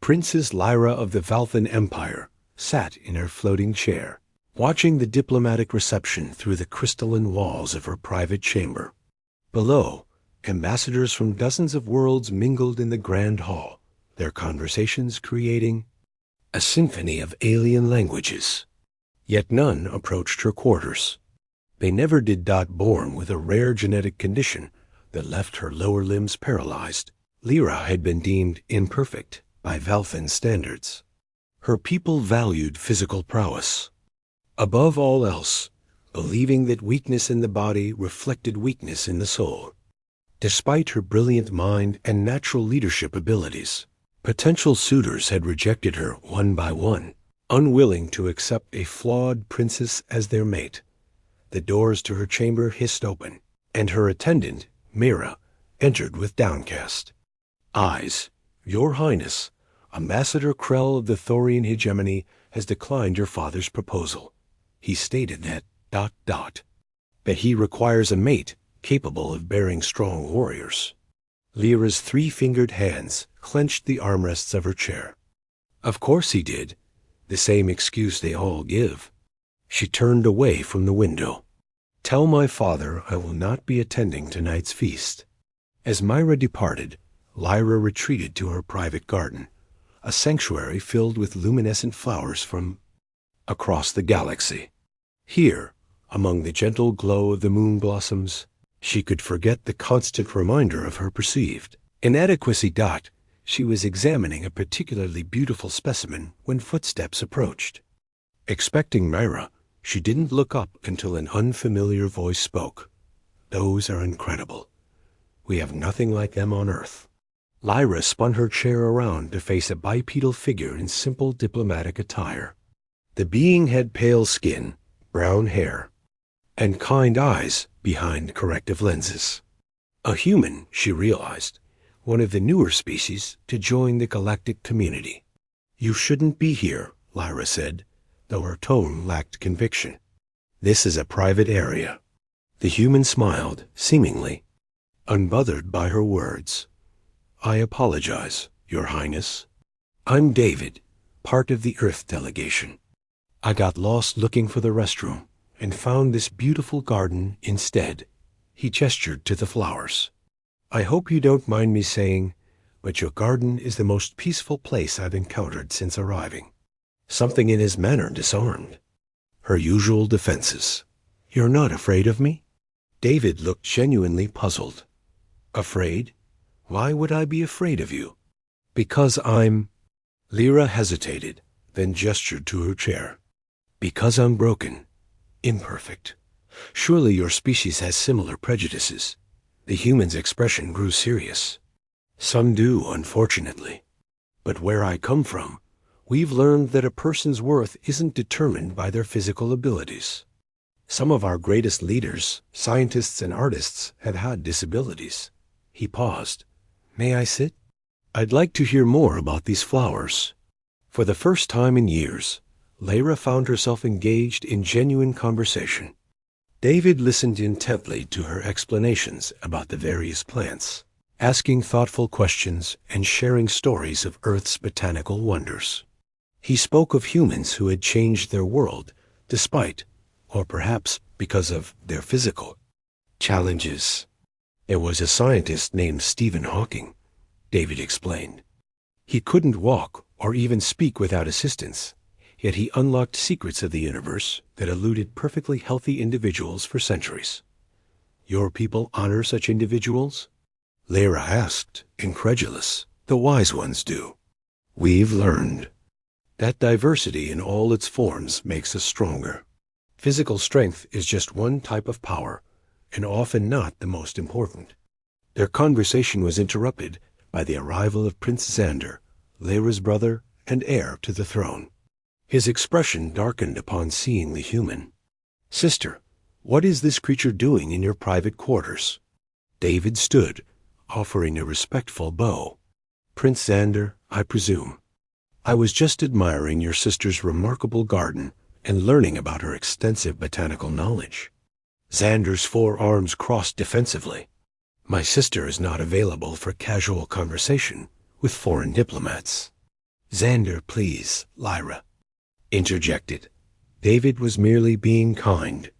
Princess Lyra of the Valthan Empire sat in her floating chair, watching the diplomatic reception through the crystalline walls of her private chamber. Below, ambassadors from dozens of worlds mingled in the grand hall, their conversations creating a symphony of alien languages. Yet none approached her quarters. They never did. Born with a rare genetic condition that left her lower limbs paralyzed, Lyra had been deemed imperfect by Valthan standards. Her people valued physical prowess above all else, believing that weakness in the body reflected weakness in the soul. Despite her brilliant mind and natural leadership abilities, potential suitors had rejected her one by one, unwilling to accept a flawed princess as their mate. The doors to her chamber hissed open, and her attendant, Mira, entered with downcast eyes. "Your Highness, Ambassador Krell of the Thorian hegemony has declined your father's proposal. He stated that he requires a mate capable of bearing strong warriors." Lyra's three-fingered hands clenched the armrests of her chair. Of course he did. The same excuse they all give. She turned away from the window. "Tell my father I will not be attending tonight's feast." As Myra departed, Lyra retreated to her private garden, a sanctuary filled with luminescent flowers from across the galaxy. Here, among the gentle glow of the moon blossoms, she could forget the constant reminder of her perceived inadequacy. She was examining a particularly beautiful specimen when footsteps approached. Expecting Myra, she didn't look up until an unfamiliar voice spoke. "Those are incredible. We have nothing like them on Earth." Lyra spun her chair around to face a bipedal figure in simple diplomatic attire. The being had pale skin, brown hair, and kind eyes behind corrective lenses. A human, she realized, one of the newer species to join the galactic community. "You shouldn't be here," Lyra said, though her tone lacked conviction. "This is a private area." The human smiled, seemingly unbothered by her words. "I apologize, Your Highness. I'm David, part of the Earth delegation. I got lost looking for the restroom and found this beautiful garden instead." He gestured to the flowers. "I hope you don't mind me saying, but your garden is the most peaceful place I've encountered since arriving." Something in his manner disarmed her usual defenses. "You're not afraid of me?" David looked genuinely puzzled. "Afraid? Why would I be afraid of you?" "Because I'm—" Lyra hesitated, then gestured to her chair. "Because I'm broken, imperfect. Surely your species has similar prejudices." The human's expression grew serious. "Some do, unfortunately. But where I come from, we've learned that a person's worth isn't determined by their physical abilities. Some of our greatest leaders, scientists and artists, have had disabilities." He paused. "May I sit? I'd like to hear more about these flowers." For the first time in years, Lyra found herself engaged in genuine conversation. David listened intently to her explanations about the various plants, asking thoughtful questions and sharing stories of Earth's botanical wonders. He spoke of humans who had changed their world despite, or perhaps because of, their physical challenges. "There was a scientist named Stephen Hawking," David explained. "He couldn't walk or even speak without assistance, yet he unlocked secrets of the universe that eluded perfectly healthy individuals for centuries." "Your people honor such individuals?" Lyra asked, incredulous. "The wise ones do. We've learned that diversity in all its forms makes us stronger. Physical strength is just one type of power, and often not the most important." Their conversation was interrupted by the arrival of Prince Xander, Lyra's brother and heir to the throne. His expression darkened upon seeing the human. "Sister, what is this creature doing in your private quarters?" David stood, offering a respectful bow. "Prince Xander, I presume. I was just admiring your sister's remarkable garden and learning about her extensive botanical knowledge." Xander's forearms crossed defensively. "My sister is not available for casual conversation with foreign diplomats." "Xander, please," Lyra interjected. David was merely being kind.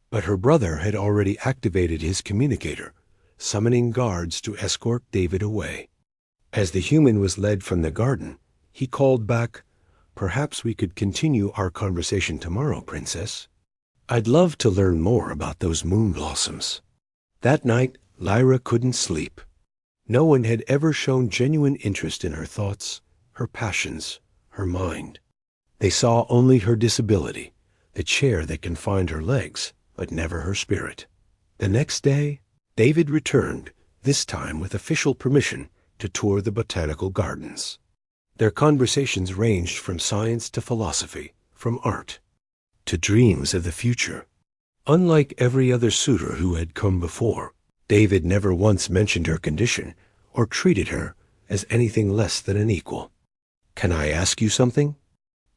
But her brother had already activated his communicator, summoning guards to escort David away. As the human was led from the garden, he called back, "Perhaps we could continue our conversation tomorrow, Princess. I'd love to learn more about those moon blossoms." That night, Lyra couldn't sleep. No one had ever shown genuine interest in her thoughts, her passions, her mind. They saw only her disability, the chair that confined her legs, but never her spirit. The next day, David returned, this time with official permission to tour the botanical gardens. Their conversations ranged from science to philosophy, from art to dreams of the future. Unlike every other suitor who had come before, David never once mentioned her condition or treated her as anything less than an equal. "Can I ask you something?"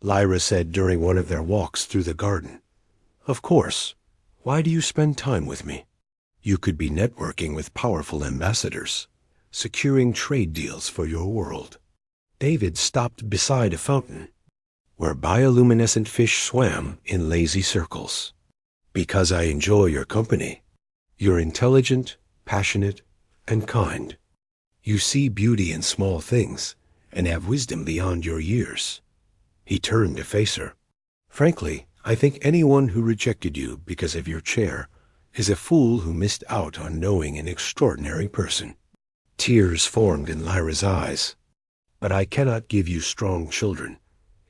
Lyra said during one of their walks through the garden. "Of course. Why do you spend time with me? You could be networking with powerful ambassadors, securing trade deals for your world." David stopped beside a fountain, where bioluminescent fish swam in lazy circles. "Because I enjoy your company. You're intelligent, passionate, and kind. You see beauty in small things and have wisdom beyond your years." He turned to face her. "Frankly, I think anyone who rejected you because of your chair is a fool who missed out on knowing an extraordinary person." Tears formed in Lyra's eyes. "But I cannot give you strong children,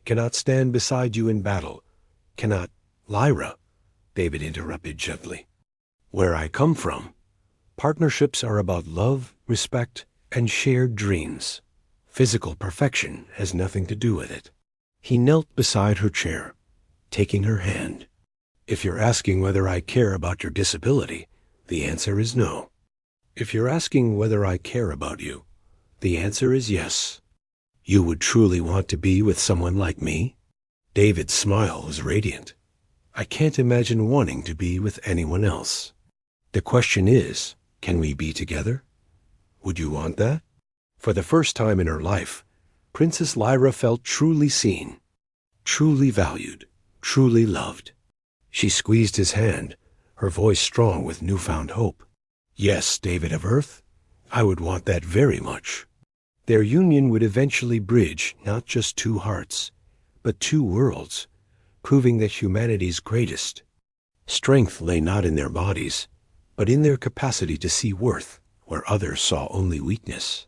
cannot stand beside you in battle, cannot—" "Lyra," David interrupted gently. "Where I come from, partnerships are about love, respect, and shared dreams. Physical perfection has nothing to do with it." He knelt beside her chair, taking her hand. "If you're asking whether I care about your disability, the answer is no. If you're asking whether I care about you, the answer is yes. You would truly want to be with someone like me?" David's smile was radiant. "I can't imagine wanting to be with anyone else. The question is, can we be together? Would you want that?" For the first time in her life, Princess Lyra felt truly seen, truly valued, truly loved. She squeezed his hand, her voice strong with newfound hope. "Yes, David of Earth, I would want that very much." Their union would eventually bridge not just two hearts, but two worlds, proving that humanity's greatest strength lay not in their bodies, but in their capacity to see worth where others saw only weakness.